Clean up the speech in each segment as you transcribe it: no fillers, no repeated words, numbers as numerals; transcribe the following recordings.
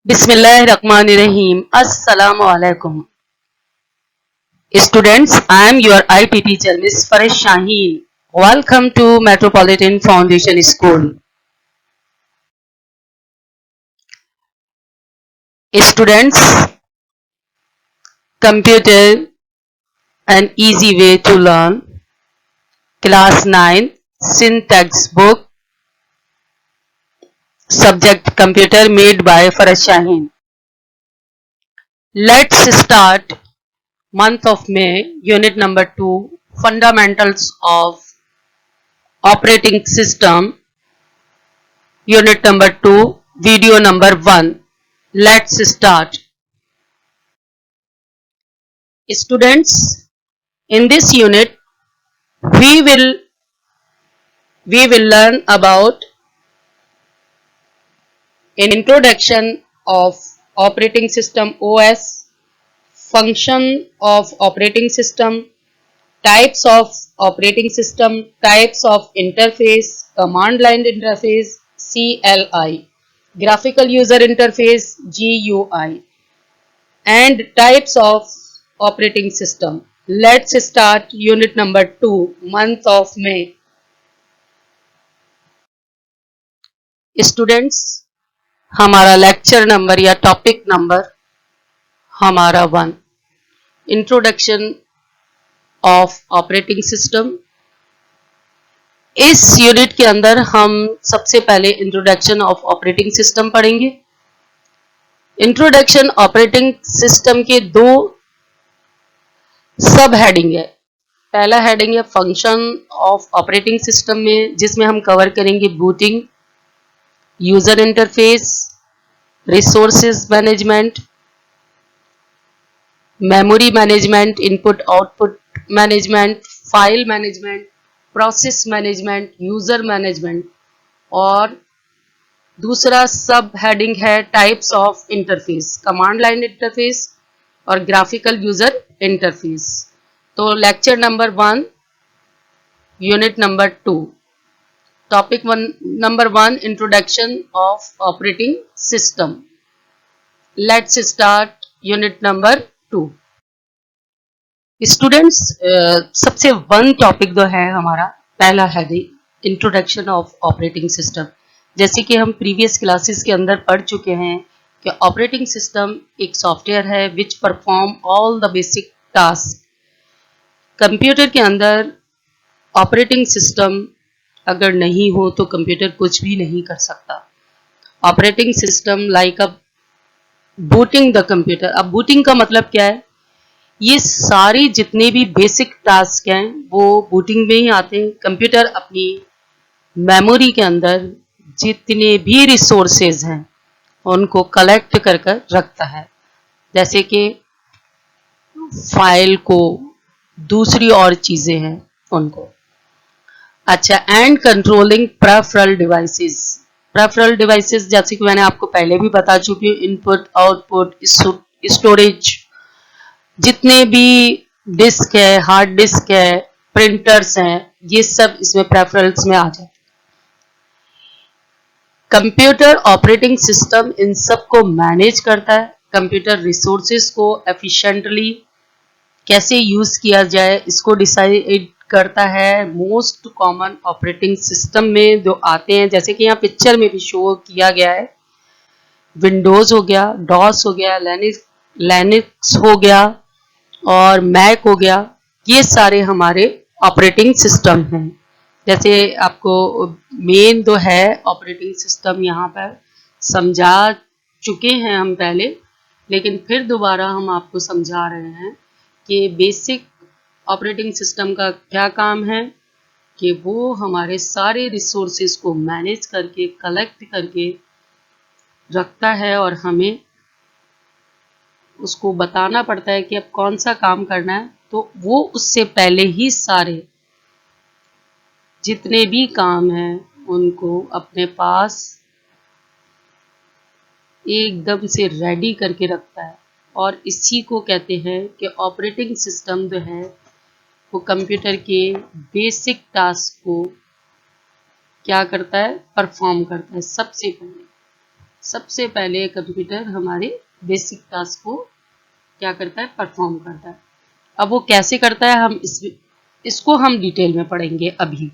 Bismillahirrahmanirrahim. Assalamu alaikum. Students, I am your IT teacher, Miss Faresh Shaheen. Welcome to Metropolitan Foundation School. Students, computer, an easy way to learn. Class 9, syntax book, subject computer made by Faresh Shaheen. Let's start month of May, unit number 2, fundamentals of operating system. Unit number 2, video number 1. Let's start. Students, in this unit, we will learn about introduction of operating system OS, function of operating system, types of operating system, types of interface, command line interface, CLI, graphical user interface, GUI, and types of operating system. Let's start unit number 2, month of May. Students, हमारा lecture number या topic number हमारा 1, introduction of operating system. इस unit के अंदर हम सबसे पहले introduction of operating system पढ़ेंगे. इंट्रोडक्शन ऑपरेटिंग सिस्टम के 2 सब हेडिंग है. पहला हेडिंग है फंक्शन ऑफ ऑपरेटिंग सिस्टम में, जिसमें हम कवर करेंगे booting, user interface, resources management, memory management, input output management, file management, process management, user management. और दूसरा सब हेडिंग है types of interface, command line interface और ग्राफिकल यूजर इंटरफेस. तो lecture number 1, unit number 2, topic number 1, introduction of operating system. Let's start unit number 2. Students, सबसे 1 topic जो है हमारा पहला है इंट्रोडक्शन ऑफ ऑपरेटिंग सिस्टम. जैसे कि हम प्रीवियस क्लासेस के अंदर पढ़ चुके हैं कि ऑपरेटिंग सिस्टम एक सॉफ्टवेयर है which perform all the basic task. Computer के अंदर ऑपरेटिंग सिस्टम अगर नहीं हो तो कंप्यूटर कुछ भी नहीं कर सकता. Operating system like a booting the computer. अब बूटिंग का मतलब क्या है? ये सारे जितने भी बेसिक टास्क हैं वो बूटिंग में ही आते हैं. कंप्यूटर अपनी मेमोरी के अंदर जितने भी रिसोर्सेज हैं उनको कलेक्ट कर कर रखता है, जैसे कि फाइल को, दूसरी और चीज़ें हैं उनको. अच्छा, एंड कंट्रोलिंग प्रेफरल डिवाइसेस. प्रेफरल डिवाइसेस जैसे कि मैंने आपको पहले भी बता चुकी हूँ, इनपुट आउटपुट स्टोरेज, जितने भी डिस्क है, हार्ड डिस्क है, प्रिंटर्स हैं, ये सब इसमें प्रेफरल्स में आ जाए. कंप्यूटर ऑपरेटिंग सिस्टम इन सब को मैनेज करता है. कंप्यूटर रिसोर्सेज को एफिशिएंटली कैसे यूज किया जाए इसको डिसाइड करता है. मोस्ट कॉमन ऑपरेटिंग सिस्टम में जो आते हैं, जैसे कि यहाँ पिक्चर में भी शो किया गया है, विंडोज हो गया, डॉस हो गया, लिनक्स हो गया और मैक हो गया. ये सारे हमारे ऑपरेटिंग सिस्टम हैं. जैसे आपको मेन जो है ऑपरेटिंग सिस्टम यहाँ पर समझा चुके हैं हम पहले, लेकिन फिर दोबारा हम आपको समझा रहे हैं कि बेसिक ऑपरेटिंग सिस्टम का क्या काम है, कि वो हमारे सारे रिसोर्सेज को मैनेज करके, कलेक्ट करके रखता है और हमें उसको बताना पड़ता है कि अब कौन सा काम करना है. तो वो उससे पहले ही सारे जितने भी काम हैं उनको अपने पास एकदम से रेडी करके रखता है. और इसी को कहते हैं कि ऑपरेटिंग सिस्टम जो है वो कंप्यूटर के बेसिक टास्क को क्या करता है, परफॉर्म करता है. सबसे पहले सबसे पहले कंप्यूटर हमारे बेसिक टास्क को क्या करता है, परफॉर्म करता है। अब वो कैसे करता है, हम इसको हम डिटेल में पढ़ेंगे अभी।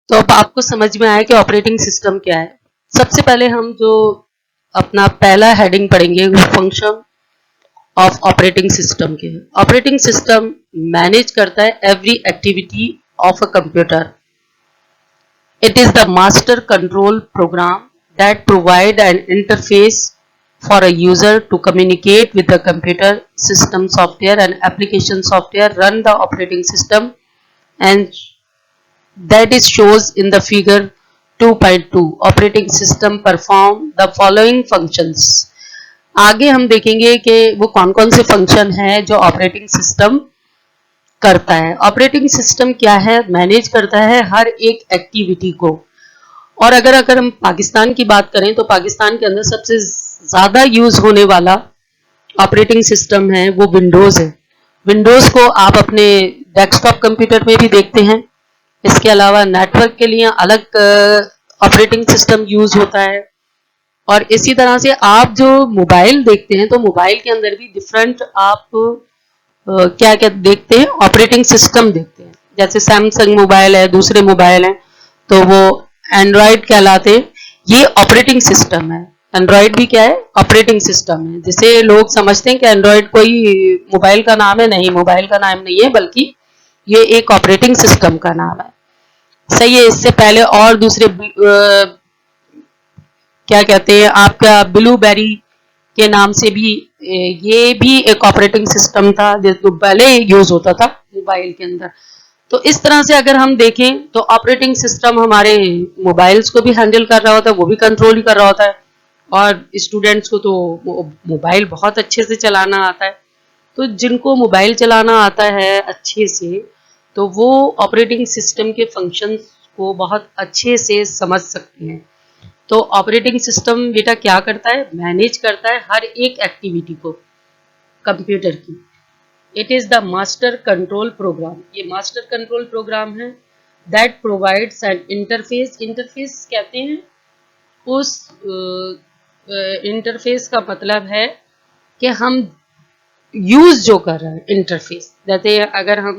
तो अब आपको समझ में आया कि ऑपरेटिंग सिस्टम क्या है। सबसे पहले हम जो अपना पहला हेडिंग पढ़ेंगे वो फंक्शन ऑफ ऑपरेटिंग सिस्टम के है। ऑपरेटिंग सिस्टम मैनेज करता है every activity of a computer. It is the master control program that provide an interface for a user to communicate with the computer. System software and application software run the operating system, and that is shows in the figure 2.2. Operating system perform the following functions. आगे हम देखेंगे कि वो कौन कौन से function हैं जो ऑपरेटिंग सिस्टम करता है। ऑपरेटिंग सिस्टम क्या है, मैनेज करता है हर एक एक्टिविटी को। और अगर हम पाकिस्तान की बात करें तो पाकिस्तान के अंदर सबसे ज़्यादा यूज़ होने वाला ऑपरेटिंग सिस्टम है वो विंडोज़ है। विंडोज़ को आप अपने डेस्कटॉप कंप्यूटर में भी देखते हैं। इसके अलावा नेटवर्क के लिए अलग ऑपरेटिंग सिस्टम यूज़ होता है। और इसी तरह से आप जो मोबाइल देखते हैं तो मोबाइल के अंदर भी डिफरेंट आप क्या क्या देखते हैं, ऑपरेटिंग सिस्टम देखते हैं। जैसे सैमसंग मोबाइल है, दूसरे मोबाइल हैं, तो वो एंड्रॉयड कहलाते हैं। ये ऑपरेटिंग सिस्टम है। एंड्रॉयड भी क्या है, ऑपरेटिंग सिस्टम है। जिसे लोग समझते हैं कि एंड्रॉयड कोई मोबाइल का नाम है, नहीं, मोबाइल का नाम नहीं है, बल्कि ये एक ऑपरेटिंग सिस्टम का नाम है। सही है। इससे पहले और दूसरे क्या कहते हैं आपका ब्लूबेरी के नाम से भी ये भी एक ऑपरेटिंग सिस्टम था जो पहले यूज होता था मोबाइल के अंदर। तो इस तरह से अगर हम देखें तो ऑपरेटिंग सिस्टम हमारे मोबाइल्स को भी हैंडल कर रहा होता है, वो भी कंट्रोल ही कर रहा होता है। और स्टूडेंट्स को तो मोबाइल बहुत अच्छे से चलाना आता है। तो जिनको मोबाइल चलाना आता है अच्छे से, तो वो ऑपरेटिंग सिस्टम के फंक्शंस को बहुत अच्छे से समझ सकते हैं। तो ऑपरेटिंग सिस्टम बेटा क्या करता है, मैनेज करता है हर एक एक्टिविटी को कंप्यूटर की। It is the master control program. ये मास्टर कंट्रोल प्रोग्राम है that provides an interface. Interface कहते हैं उस इंटरफेस का मतलब है कि हम यूज जो कर रहे हैं इंटरफेस। जैसे अगर हम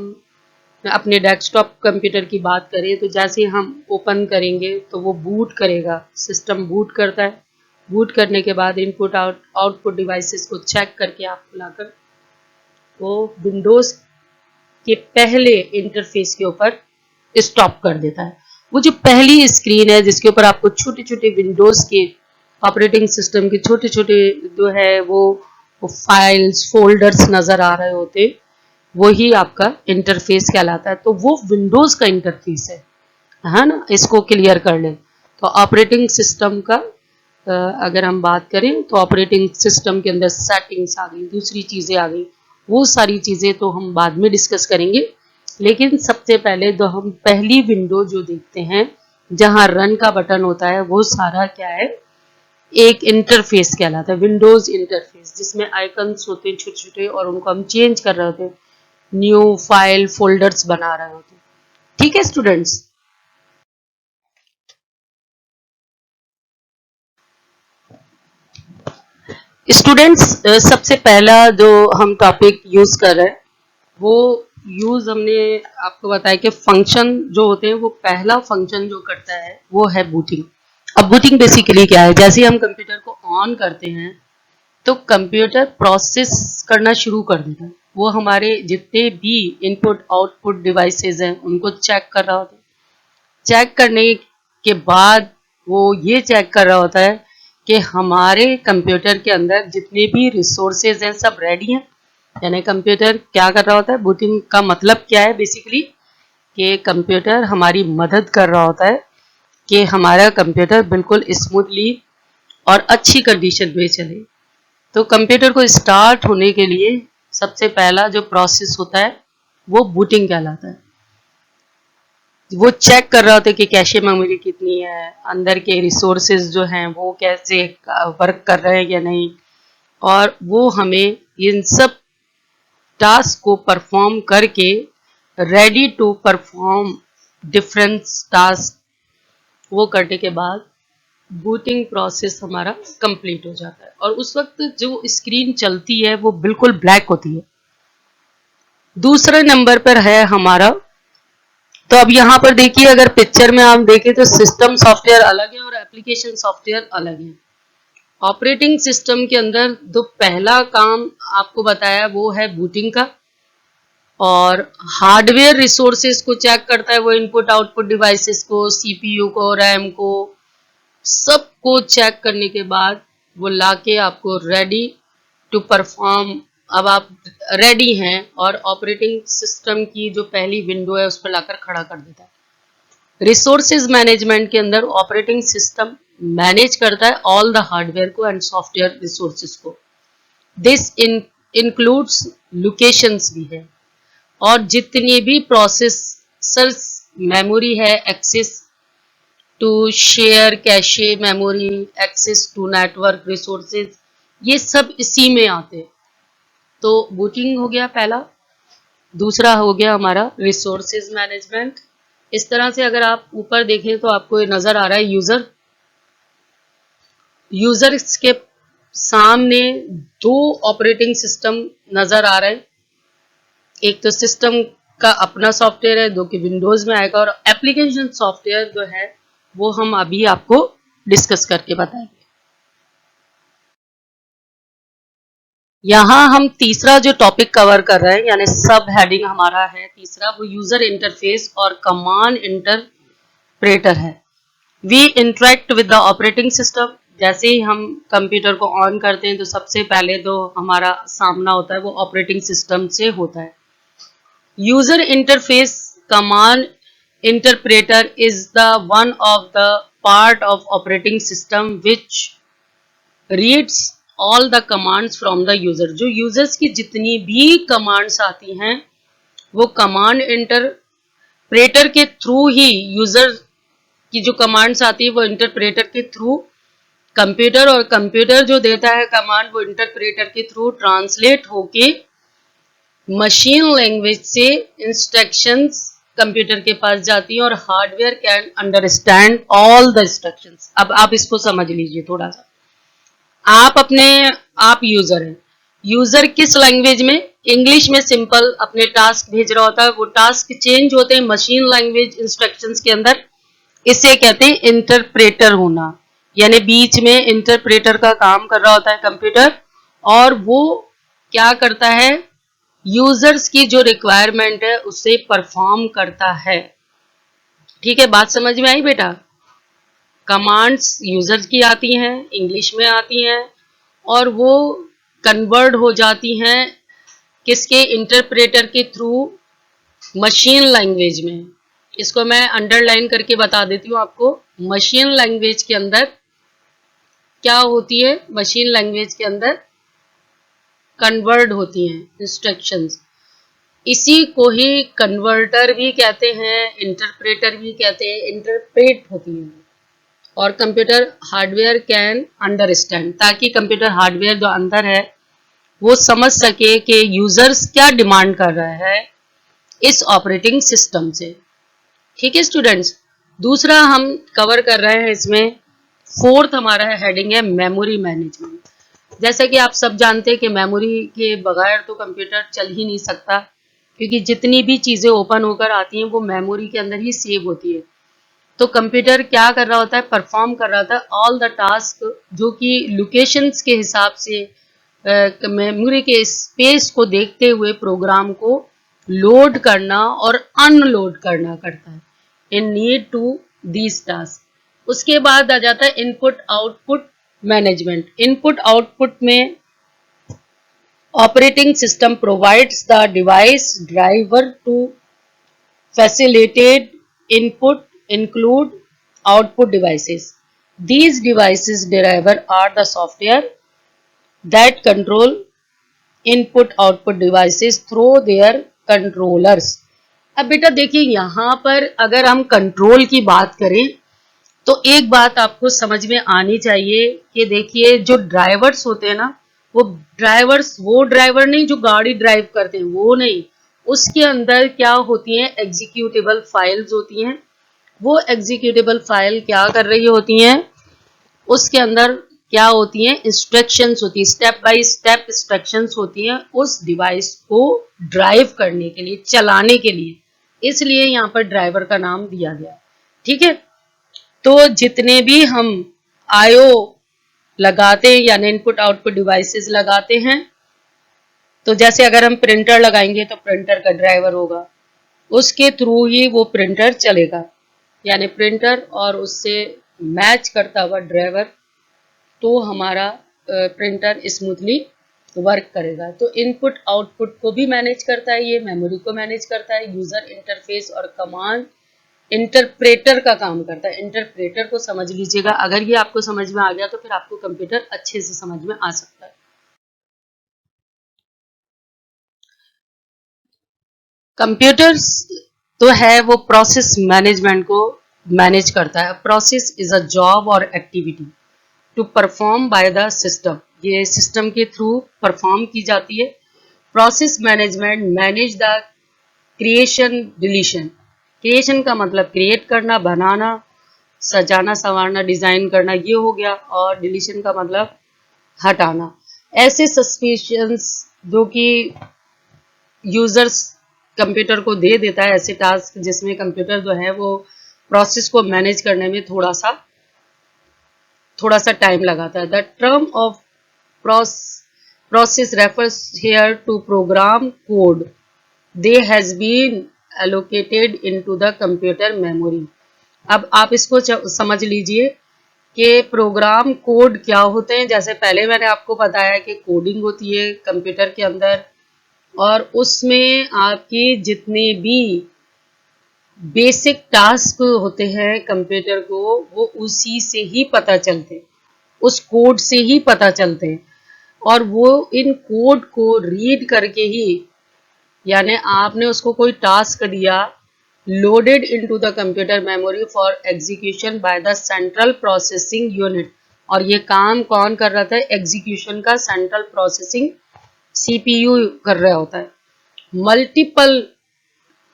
अपने डेस्कटॉप कंप्यूटर की बात करें तो जैसे हम ओपन करेंगे तो वो बूट करेगा, सिस्टम बूट करता है। बूट करने के बाद इनपुट आउटपुट डिवाइसेस को चेक करके आपको लाकर वो विंडोज के पहले इंटरफेस के ऊपर स्टॉप कर देता है। वो जो पहली स्क्रीन है जिसके ऊपर आपको छोटे छोटे विंडोज के ऑपरेटिंग सिस्टम के छोटे छोटे जो है वो फाइल्स फोल्डर्स नजर आ रहे होते, वही आपका इंटरफेस कहलाता है। तो वो विंडोज का इंटरफेस है ना। इसको क्लियर कर लें। तो ऑपरेटिंग सिस्टम का अगर हम बात करें तो ऑपरेटिंग सिस्टम के अंदर सेटिंग्स आ गई, दूसरी चीजें आ गई, वो सारी चीजें तो हम बाद में डिस्कस करेंगे। लेकिन सबसे पहले तो हम पहली विंडो जो देखते हैं जहां रन का बटन होता है वो सारा क्या है, एक इंटरफेस कहलाता है, विंडोज इंटरफेस, जिसमें आइकन्स होते हैं छोटे छोटे और उनको हम चेंज कर रहे होते हैं, न्यू फाइल फोल्डर्स बना रहे होते हैं। ठीक है स्टूडेंट्स। स्टूडेंट्स सबसे पहला जो हम टॉपिक यूज कर रहे हैं वो यूज हमने आपको बताया कि फंक्शन जो होते हैं, वो पहला फंक्शन जो करता है वो है बूटिंग। अब बूटिंग बेसिकली क्या है, जैसे हम कंप्यूटर को ऑन करते हैं तो कंप्यूटर प्रोसेस करना शुरू कर देता है। वो हमारे जितने भी इनपुट आउटपुट डिवाइसेस हैं उनको चेक कर रहा होता है। चेक करने के बाद वो ये चेक कर रहा होता है कि हमारे कंप्यूटर के अंदर जितने भी रिसोर्सेज हैं सब रेडी हैं। यानी कंप्यूटर क्या कर रहा होता है, बूटिंग का मतलब क्या है बेसिकली, कि कंप्यूटर हमारी मदद कर रहा होता है कि हमारा कंप्यूटर बिल्कुल स्मूथली और अच्छी कंडीशन में चले। तो कंप्यूटर को स्टार्ट होने के लिए सबसे पहला जो प्रोसेस होता है वो बूटिंग कहलाता है। वो चेक कर रहा होता है कि कैशे मेमोरी कितनी है, अंदर के रिसोर्सेज जो हैं वो कैसे वर्क कर रहे हैं या नहीं, और वो हमें इन सब टास्क को परफॉर्म करके ready to perform different task, वो करने के बाद बूटिंग प्रोसेस हमारा कंप्लीट हो जाता है और उस वक्त जो स्क्रीन चलती है वो बिल्कुल ब्लैक होती है। दूसरे नंबर पर है हमारा, तो अब यहाँ पर देखिए अगर पिक्चर में आप देखें तो सिस्टम सॉफ्टवेयर अलग है और एप्लीकेशन सॉफ्टवेयर अलग है। ऑपरेटिंग सिस्टम के अंदर जो पहला काम आपको बताया वो है बूटिंग का, और हार्डवेयर रिसोर्सेज को चेक करता है, वो इनपुट आउटपुट डिवाइसेस को, सीपीयू को, रैम को, सबको चेक करने के बाद वो लाके आपको रेडी टू परफॉर्म, अब आप रेडी हैं और ऑपरेटिंग सिस्टम की जो पहली विंडो है उस पर लाकर खड़ा कर देता है। रिसोर्सेज मैनेजमेंट के अंदर ऑपरेटिंग सिस्टम मैनेज करता है ऑल द हार्डवेयर को एंड सॉफ्टवेयर रिसोर्सेज को। दिस इंक्लूड्स लोकेशंस भी है, और जितनी भी प्रोसेसर्स मेमोरी है, access to share cache memory, access to network resources, ये सब इसी में आते हैं। तो बूटिंग हो गया पहला। दूसरा हो गया हमारा रिसोर्सेज मैनेजमेंट। इस तरह से अगर आप ऊपर देखें तो आपको नजर आ रहा है यूजर्स के सामने दो ऑपरेटिंग सिस्टम नजर आ रहे हैं। एक तो सिस्टम का अपना सॉफ्टवेयर है जो कि विंडोज में आएगा, और एप्लीकेशन सॉफ्टवेयर जो है वो हम अभी आपको डिस्कस करके बताएंगे। यहाँ हम तीसरा जो टॉपिक कवर कर रहे हैं, यानी सब हेडिंग हमारा है तीसरा, वो यूजर इंटरफेस और कमांड इंटरप्रेटर है। We interact with the operating system. जैसे ही हम कंप्यूटर को ऑन करते हैं तो सबसे पहले जो हमारा सामना होता है वो ऑपरेटिंग सिस्टम से होता है। User interface command interpreter is the one of the part of operating system which reads all the commands from the user. जो यूजर्स की जितनी भी कमांड्स आती हैं वो कमांड इंटरप्रेटर के थ्रू ही, यूजर की जो कमांड्स आती है वो इंटरप्रेटर के थ्रू कंप्यूटर, और कंप्यूटर जो देता है कमांड वो इंटरप्रेटर के थ्रू ट्रांसलेट होके मशीन लैंग्वेज से इंस्ट्रक्शंस कंप्यूटर के पास जाती है, और hardware can understand all the instructions. अब आप इसको समझ लीजिए थोड़ा सा। आप यूजर हैं, यूजर किस लैंग्वेज में, इंग्लिश में सिंपल अपने टास्क भेज रहा होता है, वो टास्क चेंज होते हैं मशीन लैंग्वेज इंस्ट्रक्शंस के अंदर। इसे कहते हैं इंटरप्रेटर होना, यानी बीच में इंटरप्रेटर का काम कर रहा होता है कंप्यूटर, और वो क्या करता है, यूजर्स की जो रिक्वायरमेंट है उसे परफॉर्म करता है। ठीक है, बात समझ में आई बेटा? कमांड्स यूजर की आती हैं, इंग्लिश में आती हैं, और वो कन्वर्ट हो जाती हैं किसके, इंटरप्रेटर के थ्रू मशीन लैंग्वेज में। इसको मैं अंडरलाइन करके बता देती हूँ आपको। मशीन लैंग्वेज के अंदर क्या होती है, मशीन लैंग्वेज के अंदर कन्वर्ट होती हैं इंस्ट्रक्शंस। इसी को ही कन्वर्टर भी कहते हैं, इंटरप्रेटर भी कहते हैं, इंटरप्रेट होती हैं। और कंप्यूटर हार्डवेयर कैन अंडरस्टैंड, ताकि कंप्यूटर हार्डवेयर जो अंदर है वो समझ सके कि यूजर्स क्या डिमांड कर रहा है इस ऑपरेटिंग सिस्टम से। ठीक है स्टूडेंट्स, दूसरा हम कवर कर रहे हैं इसमें, फोर्थ हमारा हेडिंग है मेमोरी मैनेजमेंट। जैसा कि आप सब जानते हैं कि मेमोरी के बगैर तो कंप्यूटर चल ही नहीं सकता, क्योंकि जितनी भी चीज़ें ओपन होकर आती हैं वो मेमोरी के अंदर ही सेव होती है। तो कंप्यूटर क्या कर रहा होता है, परफॉर्म कर रहा होता है ऑल द टास्क जो कि लोकेशंस के हिसाब से मेमोरी के स्पेस को देखते हुए प्रोग्राम को लोड करना और अनलोड करना करता है in need to these task. उसके बाद आ जाता है input output management. Input output में operating system provides the device driver to facilitate input include output devices. These devices driver are the software that control input output devices through their controllers. अब बेटा देखिए यहाँ पर अगर हम control की बात करें तो एक बात आपको समझ में आनी चाहिए कि देखिए जो ड्राइवर्स होते हैं ना, वो ड्राइवर नहीं जो गाड़ी ड्राइव करते हैं, वो नहीं। उसके अंदर क्या होती हैं, एग्जीक्यूटेबल फाइल्स होती हैं। वो एग्जीक्यूटेबल फाइल क्या कर रही होती हैं, उसके अंदर क्या होती हैं, इंस्ट्रक्शंस होती है, स्टेप बाय स्टेप इंस्ट्रक्शंस होती हैं उस डिवाइस को ड्राइव करने के लिए, चलाने के लिए, इसलिए यहाँ पर ड्राइवर का नाम दिया गया। ठीक है, तो जितने भी हम आईओ लगाते हैं यानी इनपुट आउटपुट डिवाइसेस लगाते हैं, तो जैसे अगर हम प्रिंटर लगाएंगे तो प्रिंटर का ड्राइवर होगा, उसके थ्रू ही वो प्रिंटर चलेगा, यानी प्रिंटर और उससे मैच करता हुआ ड्राइवर, तो हमारा प्रिंटर स्मूथली वर्क करेगा। तो इनपुट आउटपुट को भी मैनेज करता है, ये मेमोरी को मैनेज करता है, यूजर इंटरफेस और कमांड इंटरप्रेटर का काम करता है। इंटरप्रेटर को समझ लीजिएगा, अगर ये आपको समझ में आ गया तो फिर आपको कंप्यूटर अच्छे से समझ में आ सकता है। कंप्यूटर्स तो है वो प्रोसेस मैनेजमेंट को मैनेज करता है। प्रोसेस इज अ जॉब और activity to perform by the system, ये सिस्टम के थ्रू परफॉर्म की जाती है। Process management manage the creation deletion, creation का मतलब क्रिएट करना, बनाना, सजाना, संवारना, डिजाइन करना, ये हो गया, और डिलीशन का मतलब हटाना। ऐसे सस्पिशंस जो कि यूजर्स कंप्यूटर को दे देता है, ऐसे टास्क जिसमें कंप्यूटर जो है वो प्रोसेस को मैनेज करने में थोड़ा सा टाइम लगाता है। The term of process refers here to program code they has been allocated into the computer memory. अब आप इसको समझ लीजिए कि प्रोग्राम कोड क्या होते हैं। जैसे पहले मैंने आपको बताया कि कोडिंग होती है कंप्यूटर के अंदर, और उसमें आपके जितने भी बेसिक टास्क होते हैं कंप्यूटर को, वो उसी से ही पता चलते, उस कोड से ही पता चलते हैं, और वो इन कोड को रीड करके ही, यानी आपने उसको कोई टास्क दिया, loaded into the computer memory for execution by the central processing unit. और ये काम कौन कर रहा था? एग्जीक्यूशन का सेंट्रल प्रोसेसिंग सीपीयू कर रहा होता है। मल्टीपल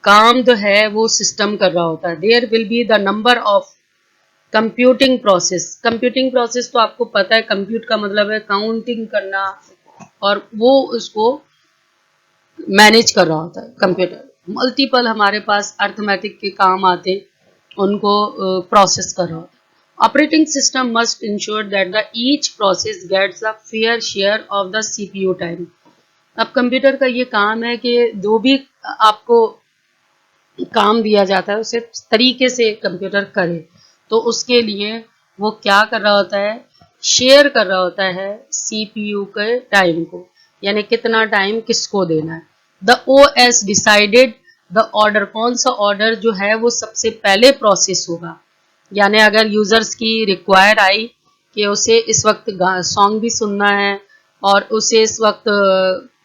काम जो है वो सिस्टम कर रहा होता है। There will be the number of computing process. Computing process तो आपको पता है, कंप्यूट का मतलब है काउंटिंग करना, और वो उसको मैनेज कर रहा होता है कंप्यूटर। मल्टीपल हमारे पास अर्थमेटिक के काम आते, उनको प्रोसेस कर रहा होता है। Operating system must ensure that the each process gets a fair share of the CPU time. अब कंप्यूटर का ये काम है कि जो भी आपको काम दिया जाता है उसे तरीके से कंप्यूटर करे, तो उसके लिए वो क्या कर रहा होता है? शेयर कर रहा होता है सीपीयू के टाइम को, यानी कितना टाइम किसको देना है। The OS decided the order, कौन सा ऑर्डर जो है वो सबसे पहले प्रोसेस होगा। यानी अगर यूजर्स की रिक्वायर आई कि उसे इस वक्त सॉन्ग भी सुनना है, और उसे इस वक्त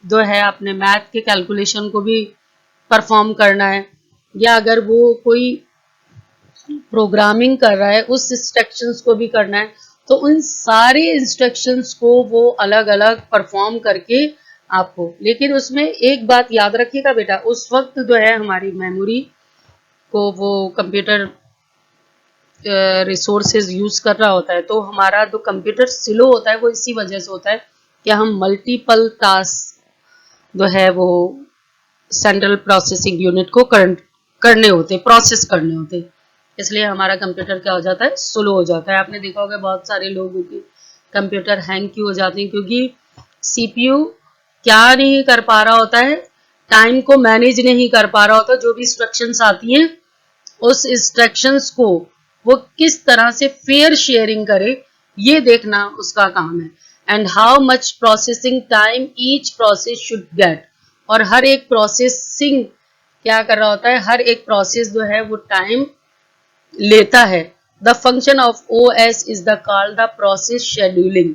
जो है अपने मैथ के कैलकुलेशन को भी परफॉर्म करना है, या अगर वो कोई प्रोग्रामिंग कर रहा है उस इंस्ट्रक्शंस को भी करना है, तो उन सारे इंस्ट्रक्शंस को वो अलग अलग परफॉर्म करके आपको, लेकिन उसमें एक बात याद रखिएगा बेटा, उस वक्त जो है हमारी मेमोरी को वो कंप्यूटर रिसोर्सेज यूज कर रहा होता है, तो हमारा जो कंप्यूटर स्लो होता है वो इसी वजह से होता है कि हम मल्टीपल टास्क जो है वो सेंट्रल प्रोसेसिंग यूनिट को करने होते, प्रोसेस करने होते, इसलिए हमारा कंप्यूटर क्या हो जाता है? स्लो हो जाता है। आपने देखा होगा बहुत सारे लोगों के कंप्यूटर हैंग क्यों हो जाते हैं? क्योंकि सीपीयू क्या नहीं कर पा रहा होता है? टाइम को मैनेज नहीं कर पा रहा होता। जो भी इंस्ट्रक्शंस आती हैं उस इंस्ट्रक्शंस को वो किस तरह से फेयर शेयरिंग करे, ये देखना उसका काम है। And how much processing time each process should get, और हर एक प्रोसेसिंग क्या कर रहा होता है? हर एक प्रोसेस जो है वो टाइम लेता है। The function of OS is the called the process scheduling,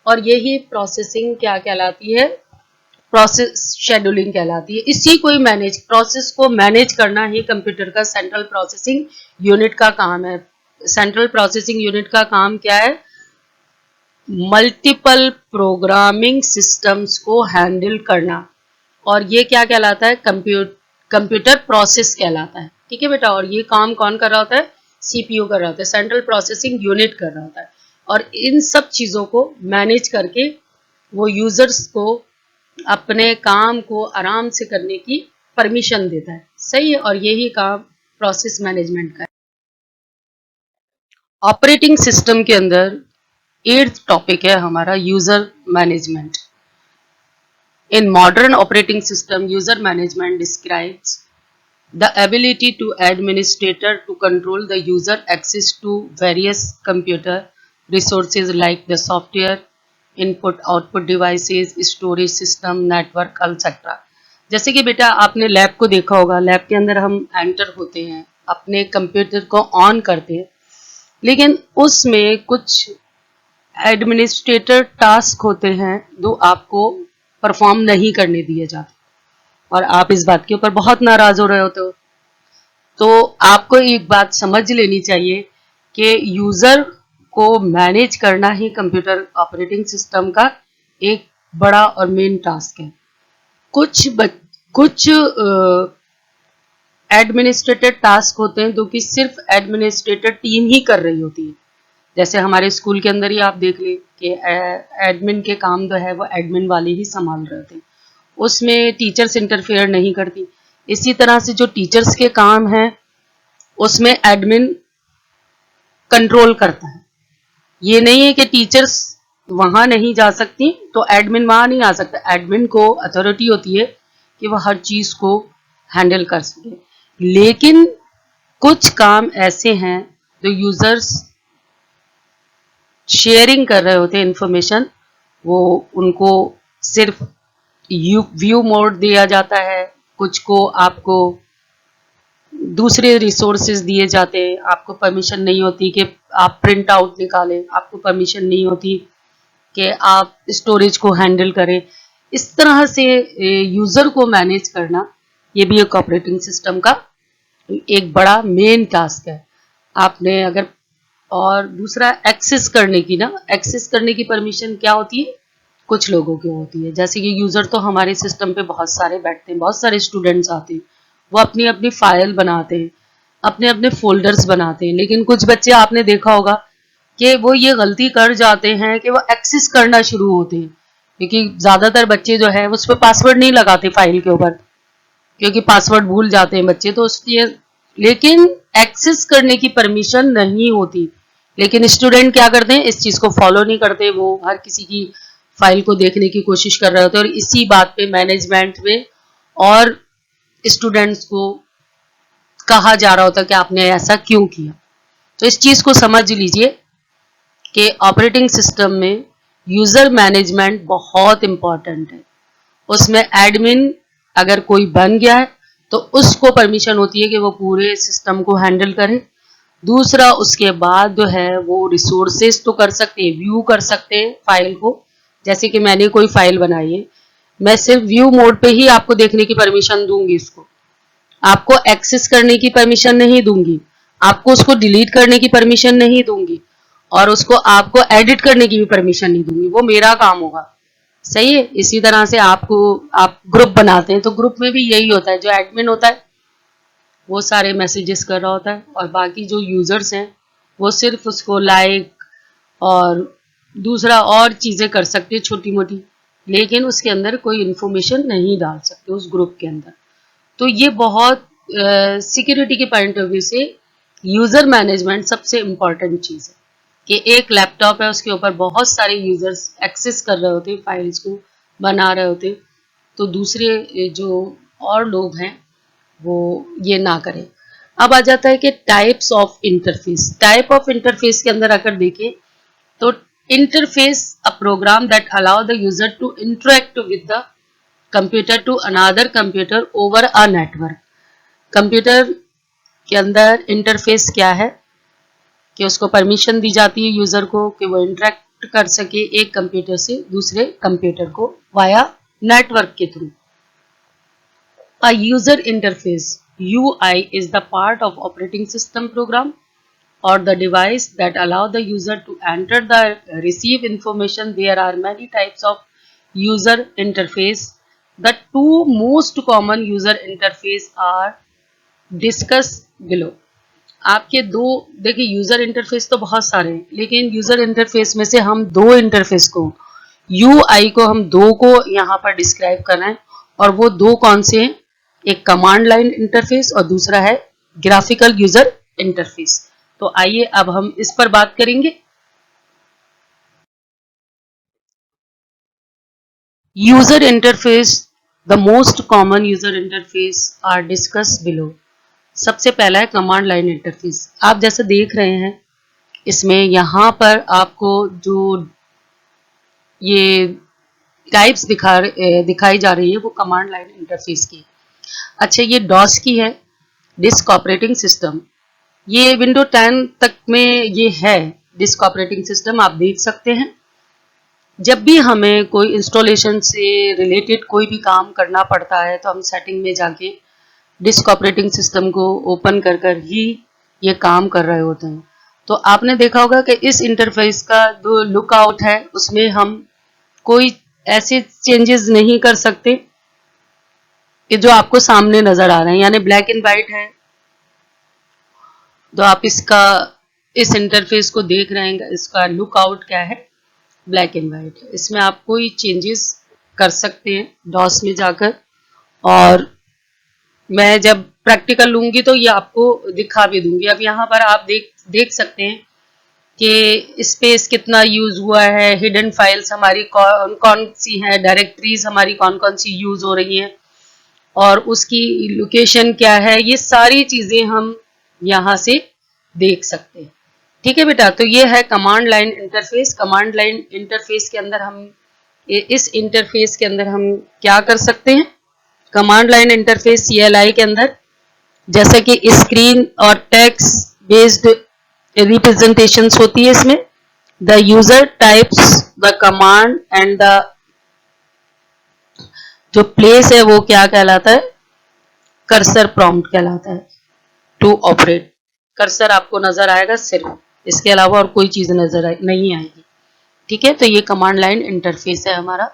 और यही प्रोसेसिंग क्या कहलाती है? प्रोसेस शेड्यूलिंग कहलाती है। इसी को ही मैनेज, प्रोसेस को मैनेज करना ही कंप्यूटर का सेंट्रल प्रोसेसिंग यूनिट का काम है। सेंट्रल प्रोसेसिंग यूनिट का काम क्या है? मल्टीपल प्रोग्रामिंग सिस्टम्स को हैंडल करना, और ये क्या कहलाता है? कंप्यूटर प्रोसेस कहलाता है। ठीक है बेटा, और ये काम कौन कर रहा होता है? सीपीयू कर रहा होता है, सेंट्रल प्रोसेसिंग यूनिट कर रहा होता है। और इन सब चीज़ों को मैनेज करके वो यूजर्स को अपने काम को आराम से करने की परमिशन देता है। सही है, और यही काम प्रोसेस मैनेजमेंट का है। ऑपरेटिंग सिस्टम के अंदर 8th टॉपिक है हमारा user management. In modern operating system, user management describes the ability to administrator to control the user access to various computer resources like the software, input output devices, storage system, network, etc. जैसे कि बेटा आपने lab को देखा होगा, lab के अंदर हम एंटर होते हैं, अपने कंप्यूटर को ऑन करते हैं, लेकिन उसमें कुछ एडमिनिस्ट्रेटर टास्क होते हैं जो आपको परफॉर्म नहीं करने दिए जाते, और आप इस बात के ऊपर बहुत नाराज हो रहे होते हो। तो आपको एक बात समझ लेनी चाहिए कि यूजर को मैनेज करना ही कंप्यूटर ऑपरेटिंग सिस्टम का एक बड़ा और मेन टास्क है। कुछ एडमिनिस्ट्रेटिव टास्क होते हैं जो कि सिर्फ एडमिनिस्ट्रेटिव टीम ही कर रही होती है। जैसे हमारे स्कूल के अंदर ही आप देख लें कि एडमिन के काम जो है वो एडमिन वाले ही संभाल रहे थे, उसमें टीचर्स इंटरफेयर नहीं करती। इसी तरह से जो टीचर्स के काम हैं उसमें एडमिन कंट्रोल करता है। ये नहीं है कि टीचर्स वहां नहीं जा सकती तो एडमिन वहां नहीं आ सकता। एडमिन को अथॉरिटी होती है कि वह हर चीज को हैंडल कर सके, लेकिन कुछ काम ऐसे हैं जो यूजर्स शेयरिंग कर रहे होते हैं इंफॉर्मेशन, वो उनको सिर्फ व्यू मोड दिया जाता है, कुछ को आपको दूसरे रिसोर्सेज दिए जाते हैं, आपको परमिशन नहीं होती कि आप प्रिंट आउट निकालें, आपको परमिशन नहीं होती कि आप स्टोरेज को हैंडल करें। इस तरह से यूजर को मैनेज करना ये भी एक ऑपरेटिंग सिस्टम का एक बड़ा मेन टास्क है। आपने अगर, और दूसरा एक्सेस करने की ना, एक्सेस करने की परमिशन क्या होती है, कुछ लोगों की होती है। जैसे कि यूजर तो हमारे सिस्टम पे बहुत सारे बैठते हैं, बहुत सारे स्टूडेंट्स आते हैं, वो अपनी अपनी फाइल बनाते हैं, अपने अपने फोल्डर्स बनाते हैं, लेकिन कुछ बच्चे आपने देखा होगा कि वो ये गलती कर जाते हैं कि वो एक्सेस करना शुरू होते हैं, क्योंकि ज्यादातर बच्चे जो है उस पर पासवर्ड नहीं लगाते फाइल के ऊपर, क्योंकि पासवर्ड भूल जाते हैं बच्चे, तो उसलिए, लेकिन एक्सेस करने की परमिशन नहीं होती। लेकिन स्टूडेंट क्या करते हैं, इस चीज को फॉलो नहीं करते, वो हर किसी की फाइल को देखने की कोशिश कर रहे होते हैं, और इसी बात पे मैनेजमेंट में और स्टूडेंट्स को कहा जा रहा होता है कि आपने ऐसा क्यों किया। तो इस चीज को समझ लीजिए कि ऑपरेटिंग सिस्टम में यूजर मैनेजमेंट बहुत इंपॉर्टेंट है। उसमें एडमिन अगर कोई बन गया है तो उसको परमिशन होती है कि वो पूरे सिस्टम को हैंडल करे। दूसरा, उसके बाद जो है वो रिसोर्सेज तो कर सकते हैं, व्यू कर सकते हैं फाइल को। जैसे कि मैंने कोई फाइल बनाई है, मैं सिर्फ व्यू मोड पे ही आपको देखने की परमिशन दूंगी, इसको आपको एक्सेस करने की परमिशन नहीं दूंगी, आपको उसको डिलीट करने की परमिशन नहीं दूंगी, और उसको आपको एडिट करने की भी परमिशन नहीं दूंगी, वो मेरा काम होगा। सही है। इसी तरह से आप ग्रुप बनाते हैं तो ग्रुप में भी यही होता है, जो एडमिन होता है वो सारे मैसेजेस कर रहा होता है, और बाकी जो यूजर्स हैं वो सिर्फ उसको लाइक और दूसरा और चीजें कर सकते हैं छोटी मोटी, लेकिन उसके अंदर कोई इंफॉर्मेशन नहीं डाल सकते उस ग्रुप के अंदर। तो ये बहुत सिक्योरिटी के पॉइंट ऑफ व्यू से यूजर मैनेजमेंट सबसे इम्पॉर्टेंट चीज है कि एक लैपटॉप है, उसके ऊपर बहुत सारे यूजर्स एक्सेस कर रहे होते हैं, फाइल्स को बना रहे होते, तो दूसरे जो और लोग हैं वो ये ना करें। अब आ जाता है कि types of interface. Type of interface के अंदर अगर देखें तो interface a program that allow the user to interact with the computer to another computer over a network. Computer के अंदर इंटरफेस क्या है कि उसको परमिशन दी जाती है यूजर को कि वो इंटरेक्ट कर सके एक कंप्यूटर से दूसरे कंप्यूटर को वाया नेटवर्क के through. A user interface UI is the part of operating system program or the device that allow the user to enter the receive information. There are many types of user interface. The two most common user interface are discussed below. आपके दो, देखिए user interface तो बहुत सारे हैं, लेकिन user interface में से हम दो इंटरफेस को, यूआई को हम दो को यहाँ पर डिस्क्राइब कर रहे हैं, और वो दो कौन से हैं? एक कमांड लाइन इंटरफेस और दूसरा है ग्राफिकल यूजर इंटरफेस। तो आइए अब हम इस पर बात करेंगे। User interface, the most common user interface are discuss below. सबसे पहला है कमांड लाइन इंटरफेस। आप जैसे देख रहे हैं इसमें यहाँ पर आपको जो ये टाइप्स दिखाई जा रही है वो कमांड लाइन इंटरफेस की। अच्छा, ये डॉस की है, डिस्क ऑपरेटिंग सिस्टम। ये विंडो 10 तक में ये है डिस्क ऑपरेटिंग सिस्टम, आप देख सकते हैं। जब भी हमें कोई इंस्टॉलेशन से रिलेटेड कोई भी काम करना पड़ता है तो हम सेटिंग में जाके डिस्क ऑपरेटिंग सिस्टम को ओपन कर कर ही ये काम कर रहे होते हैं। तो आपने देखा होगा कि इस इंटरफेस का जो लुकआउट है उसमें हम कोई ऐसे चेंजेस नहीं कर सकते कि जो आपको सामने नजर आ रहे हैं, यानी ब्लैक एंड व्हाइट है। तो आप इस इंटरफेस को देख रहे हैं, इसका लुकआउट क्या है? ब्लैक एंड व्हाइट है। इसमें आप कोई चेंजेस कर सकते हैं डॉस में जाकर, और मैं जब प्रैक्टिकल लूंगी तो ये आपको दिखा भी दूंगी। अब यहाँ पर आप देख सकते हैं कि स्पेस कितना यूज हुआ है, हिडन फाइल्स हमारी कौन कौन सी हैं, डायरेक्टरीज हमारी कौन कौन सी यूज हो रही हैं, और उसकी लोकेशन क्या है, ये सारी चीजें हम यहाँ से देख सकते हैं। ठीक है बेटा, तो ये है command line interface. Command line interface के अंदर हम, इस इंटरफेस के अंदर हम क्या कर सकते हैं? कमांड लाइन इंटरफेस CLI के अंदर जैसे कि स्क्रीन और टेक्स्ट बेस्ड रिप्रेजेंटेशंस होती है इसमें। The user types the command and the जो प्लेस है वो क्या कहलाता है? कर्सर प्रॉम्प्ट कहलाता है टू ऑपरेट। कर्सर आपको नजर आएगा सिर्फ, इसके अलावा और कोई चीज नजर नहीं आएगी। ठीक है, तो ये कमांड लाइन इंटरफेस है हमारा,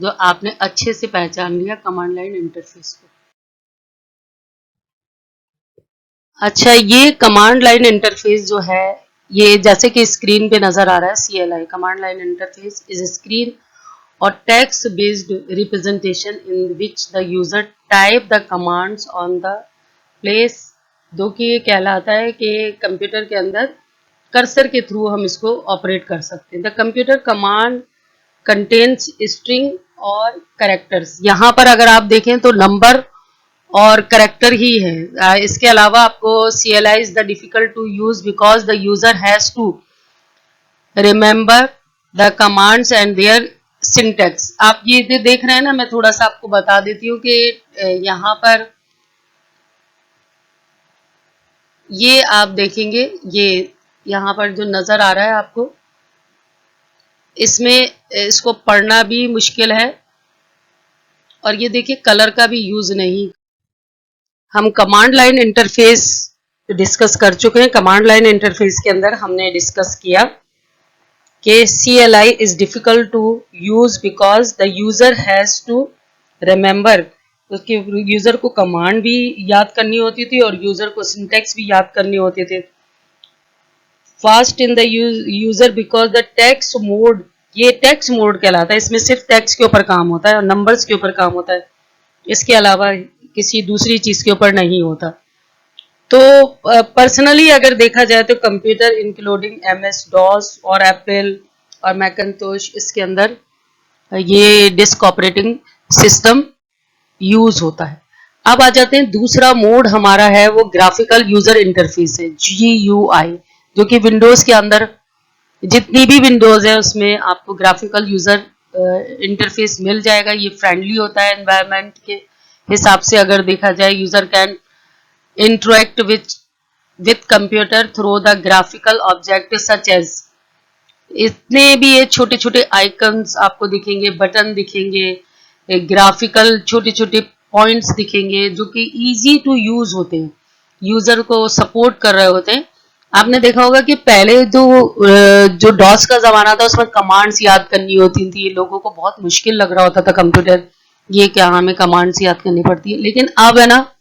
जो आपने अच्छे से पहचान लिया कमांड लाइन इंटरफेस को। अच्छा, ये कमांड लाइन इंटरफेस जो है, ये जैसे कि स्क्रीन पे नजर आ रहा है, CLI command line interface is screen or text based representation in which the user type the commands on the place, जो कि ये कहलाता है कि कंप्यूटर के अंदर कर्सर के थ्रू हम इसको ऑपरेट कर सकते हैं। The computer command contains string और कैरेक्टर्स। यहाँ पर अगर आप देखें तो नंबर और कैरेक्टर ही है। इसके अलावा आपको CLI is the difficult to use because the user has to remember the commands and their syntax. आप ये देख रहे हैं ना, मैं थोड़ा सा आपको बता देती हूँ कि यहाँ पर ये आप देखेंगे, ये यहाँ पर जो नजर आ रहा है आपको, इसमें इसको पढ़ना भी मुश्किल है, और ये देखिए कलर का भी यूज नहीं। हम कमांड लाइन इंटरफेस डिस्कस कर चुके हैं। कमांड लाइन इंटरफेस के अंदर हमने डिस्कस किया कि CLI is difficult to use because the user has to remember, उसके यूजर को कमांड भी याद करनी होती थी और यूजर को सिंटेक्स भी याद करनी होती थी। Fast in the user because the text mode, ये टेक्स्ट मोड कहलाता है, इसमें सिर्फ टेक्स्ट के ऊपर काम होता है और नंबर्स के ऊपर काम होता है, इसके अलावा किसी दूसरी चीज के ऊपर नहीं होता। तो पर्सनली अगर देखा जाए तो कंप्यूटर इंक्लूडिंग MS DOS और एप्पल और मैकिन्टोश, इसके अंदर ये डिस्क ऑपरेटिंग सिस्टम यूज होता है। अब आ जाते हैं, दूसरा मोड हमारा है वो ग्राफिकल यूजर इंटरफेस है, GUI, जो कि विंडोज के अंदर जितनी भी विंडोज है उसमें आपको ग्राफिकल यूजर इंटरफेस मिल जाएगा। ये फ्रेंडली होता है एनवायरनमेंट के हिसाब से। अगर देखा जाए, user can interact with computer through the graphical object such as, इतने भी ये छोटे छोटे आइकन्स आपको दिखेंगे, बटन दिखेंगे, ग्राफिकल छोटे छोटे पॉइंट्स दिखेंगे जो कि इजी टू यूज होते हैं, यूजर को सपोर्ट कर रहे होते हैं। आपने देखा होगा कि पहले जो डॉस का जमाना था उसमें कमांड्स याद करनी होती थी, लोगों को बहुत मुश्किल लग रहा होता था कंप्यूटर, ये क्या हमें कमांड्स याद करनी पड़ती है। लेकिन अब है ना,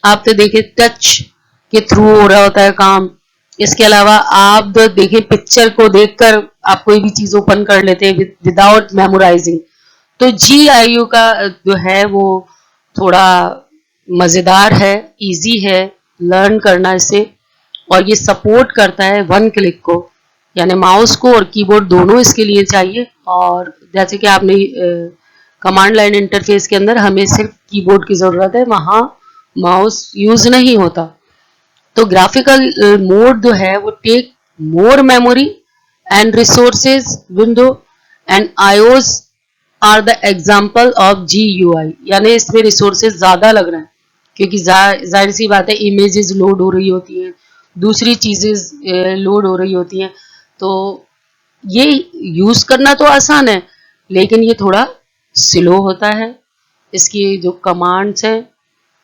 आप तो देखिए टच के थ्रू हो रहा होता है काम। इसके अलावा आप देखिए पिक्चर को देखकर आप कोई भी चीज ओपन कर लेते हैं विदाउट मेमोराइजिंग। तो GIU का जो है वो थोड़ा मजेदार है, इजी है लर्न करना इसे, और ये सपोर्ट करता है वन क्लिक को, यानी माउस को और कीबोर्ड दोनों इसके लिए चाहिए। और जैसे कि आपने कमांड लाइन इंटरफेस के अंदर हमें सिर्फ कीबोर्ड की जरूरत है, वहां माउस यूज नहीं होता। तो ग्राफिकल मोड जो है वो take more memory and resources window and IOs are the example of GUI, यानी इसमें रिसोर्सेज ज्यादा लग रहे हैं क्योंकि जाहिर सी बात है इमेजेस लोड हो रही होती हैं, दूसरी चीजें लोड हो रही होती हैं। तो ये यूज करना तो आसान है लेकिन ये थोड़ा स्लो होता है। इसकी जो कमांड्स हैं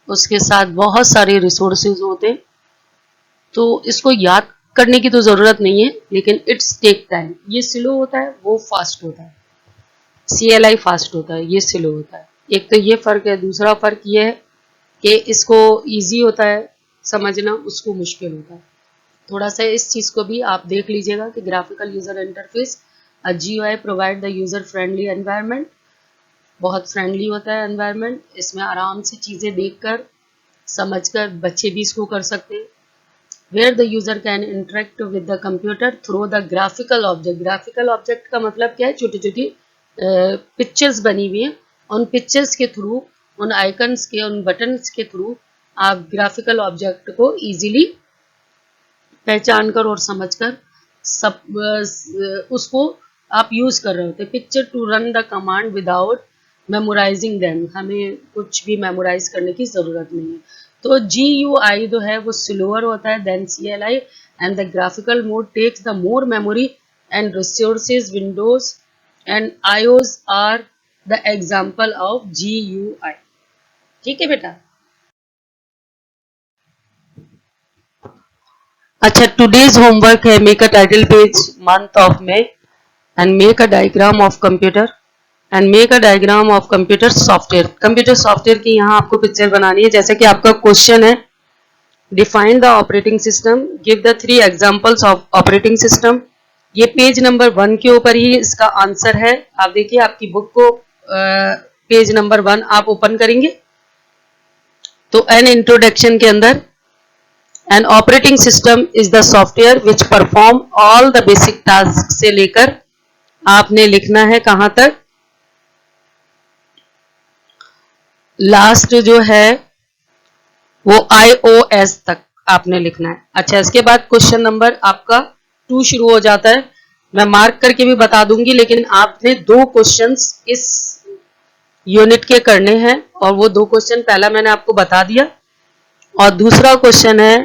उसके साथ बहुत सारे रिसोर्सेज होते हैं, तो इसको याद करने की तो जरूरत नहीं है, लेकिन इट्स टेक टाइम। ये स्लो होता है, वो फास्ट होता है। CLI फास्ट होता है, ये स्लो होता है। एक तो ये फर्क है। दूसरा फर्क ये है कि इसको इजी होता है समझना, उसको मुश्किल होता है। थोड़ा सा इस चीज को भी आप देख लीजिएगा कि graphical user interface GUI provide the user friendly environment, बहुत फ्रेंडली होता है एनवायरनमेंट। इसमें आराम से चीजें देखकर समझकर बच्चे भी इसको कर सकते हैं। Where the user can interact with the computer through the graphical object। Graphical object का मतलब क्या है? छोटी छोटी पिक्चर्स बनी हुई हैं, उन पिक्चर्स के थ्रू, उन आइकन्स के, उन बटन्स के थ्रू आप ग्राफिकल ऑब्जेक्ट को इजीली पहचान कर और समझकर सब उसको आप यूज कर रहे होते हैं। Picture to run the command without memorising them, हमें कुछ भी मेमोराइज करने की जरूरत नहीं है। तो GUI जो है वो स्लोअर होता है than CLI and the graphical mode takes the more memory and resources windows and IOs are the example of GUI। ठीक है बेटा। अच्छा, टुडेज होमवर्क है make a title page month of May and make a diagram of computer and make a diagram of computer software. Computer software की यहाँ आपको picture बनानी है। जैसे कि आपका क्वेश्चन है define the operating system, give the 3 examples of operating system. ये पेज नंबर 1 के ऊपर ही इसका आंसर है। आप देखिए आपकी बुक को पेज नंबर 1 आप ओपन करेंगे तो एन इंट्रोडक्शन के अंदर an operating system is the software which perform all the basic task से लेकर आपने लिखना है कहां तक, लास्ट जो है वो iOS तक आपने लिखना है। अच्छा, इसके बाद क्वेश्चन नंबर आपका 2 शुरू हो जाता है। मैं मार्क करके भी बता दूंगी, लेकिन आपने 2 क्वेश्चंस इस यूनिट के करने हैं और वो 2 क्वेश्चन पहला मैंने आपको बता दिया। और दूसरा क्वेश्चन है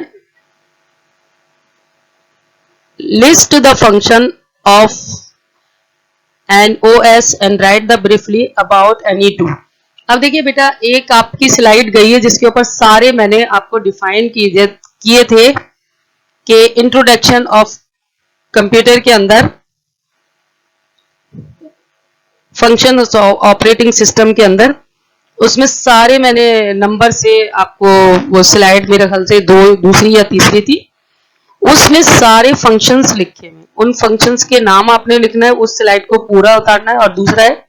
list the function of an OS and write the briefly about any two. अब देखिए बेटा, एक आपकी स्लाइड गई है जिसके ऊपर सारे मैंने आपको डिफाइन किए थे कि इंट्रोडक्शन ऑफ कंप्यूटर के अंदर फंक्शन ऑपरेटिंग सिस्टम के अंदर, उसमें सारे मैंने नंबर से आपको, वो स्लाइड मेरे ख्याल से दूसरी या तीसरी थी, उसमें सारे फंक्शंस लिखे हैं। उन फंक्शंस के नाम आपने लिखना है, उस स्लाइड को पूरा उतारना है। और दूसरा है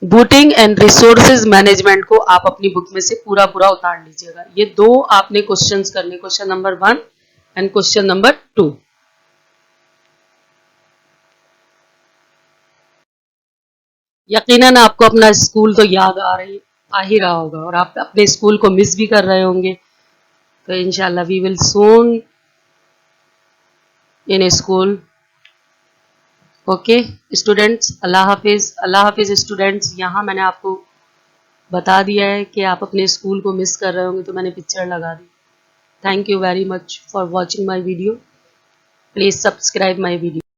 बूटिंग एंड रिसोर्सेज मैनेजमेंट को आप अपनी बुक में से पूरा पूरा उतार लीजिएगा। ये 2 आपने क्वेश्चंस करने, question number 1 and question number 2। यकीनन आपको अपना स्कूल तो याद आ ही रहा होगा और आप अपने स्कूल को मिस भी कर रहे होंगे। तो इंशाल्लाह we will soon in school. Okay students, अल्लाह हाफिज। अल्लाह हाफिज स्टूडेंट्स। यहाँ मैंने आपको बता दिया है कि आप अपने स्कूल को मिस कर रहे होंगे तो मैंने पिक्चर लगा दी। Thank you very much for watching my video. Please subscribe my video.